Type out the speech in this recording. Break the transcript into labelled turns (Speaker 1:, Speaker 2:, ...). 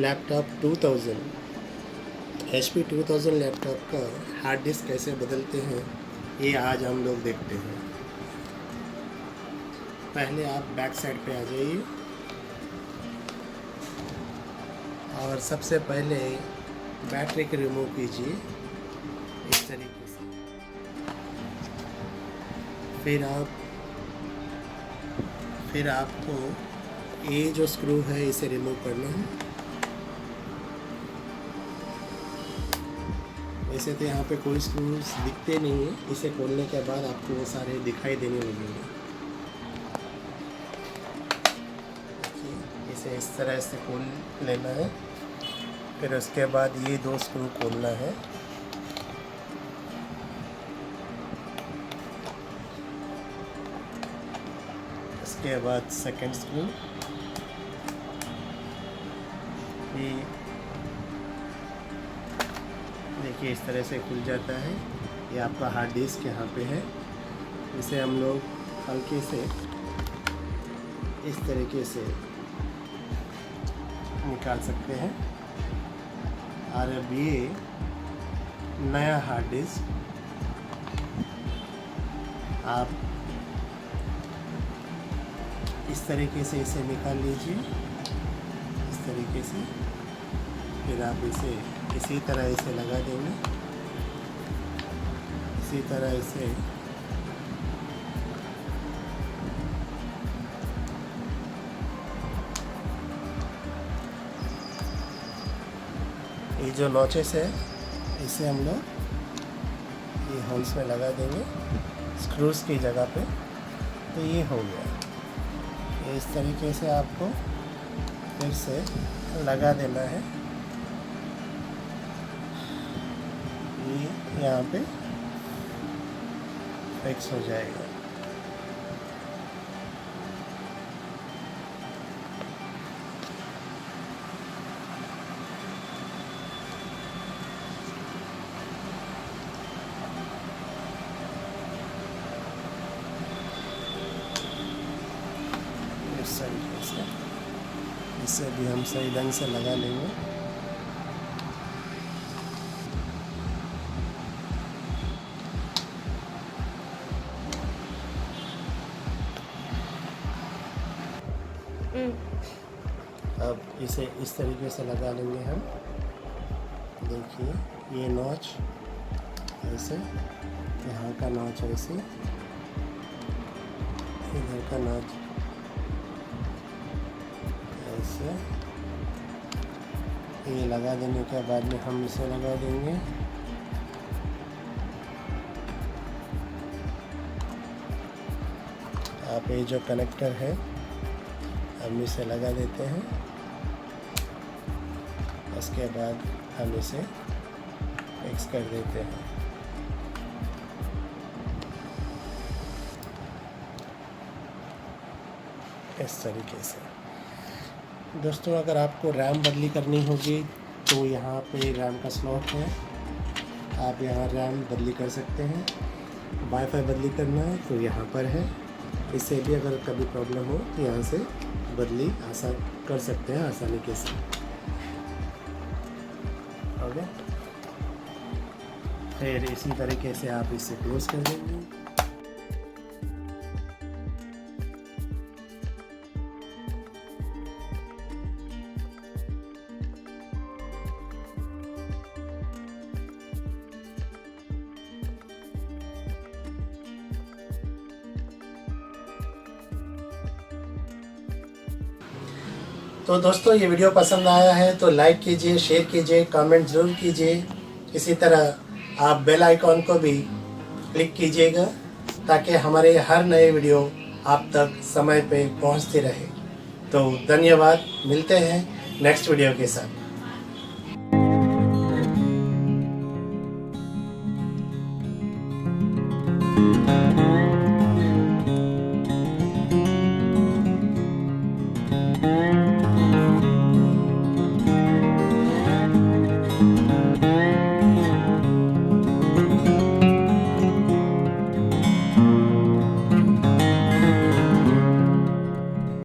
Speaker 1: Laptop 2000 HP 2000 laptop का hard disk कैसे बदलते हैं ये आज हम लोग देखते हैं। पहले आप बैक साइड पे आ जाइए और सबसे पहले बैटरी को रिमूव कीजिए इस तरीके से। फिर आपको ये जो स्क्रू है इसे रिमूव करना है। वैसे तो यहाँ पे कोई स्क्रूज दिखते नहीं है, इसे खोलने के बाद आपको वो सारे दिखाई देने लगेंगे। इसे इस तरह से खोल लेना है। फिर उसके बाद ये दो स्क्रू खोलना है। उसके बाद सेकंड स्क्रू, ये देखिए इस तरह से खुल जाता है। ये आपका हार्ड डिस्क यहाँ पे है। इसे हम लोग हल्के से इस तरीके से निकाल सकते हैं। और अब ये नया हार्ड डिस्क आप इस तरीके से इसे निकाल लीजिए, इस तरीके से। फिर आप इसे इसी तरह इसे लगा देंगे, इसी तरह इसे ये जो नॉचेस है इसे हम लोग ये होल्स में लगा देंगे स्क्रूज की जगह पे। तो ये हो गया। ये इस तरीके से आपको फिर से लगा देना है। ये यहाँ पे फिक्स हो जाएगा। इस तरीके से इसे भी हम सही ढंग से लगा लेंगे। अब इसे इस तरीके से लगा लेंगे हम। देखिए ये नॉच ऐसे, यहाँ का नॉच ऐसे, इधर का नॉच ऐसे। ये लगा देने के बाद में हम इसे लगा देंगे। आप ये जो कनेक्टर है हम इसे लगा देते हैं। उसके बाद हम इसे फिक्स कर देते हैं। इस तरीके से। दोस्तों अगर आपको रैम बदली करनी होगी तो यहाँ पे रैम का स्लॉट है, आप यहाँ रैम बदली कर सकते हैं। वाईफाई बदली करना है तो यहाँ पर है। इससे भी अगर कभी प्रॉब्लम हो तो यहाँ से बदली आसान कर सकते हैं आसानी के साथ। ओके, फिर इसी तरीके से आप इसे क्लोज कर देंगे। तो दोस्तों ये वीडियो पसंद आया है तो लाइक कीजिए, शेयर कीजिए, कमेंट ज़रूर कीजिए। इसी तरह आप बेल आइकॉन को भी क्लिक कीजिएगा ताकि हमारे हर नए वीडियो आप तक समय पे पहुंचते रहे। तो धन्यवाद, मिलते हैं नेक्स्ट वीडियो के साथ।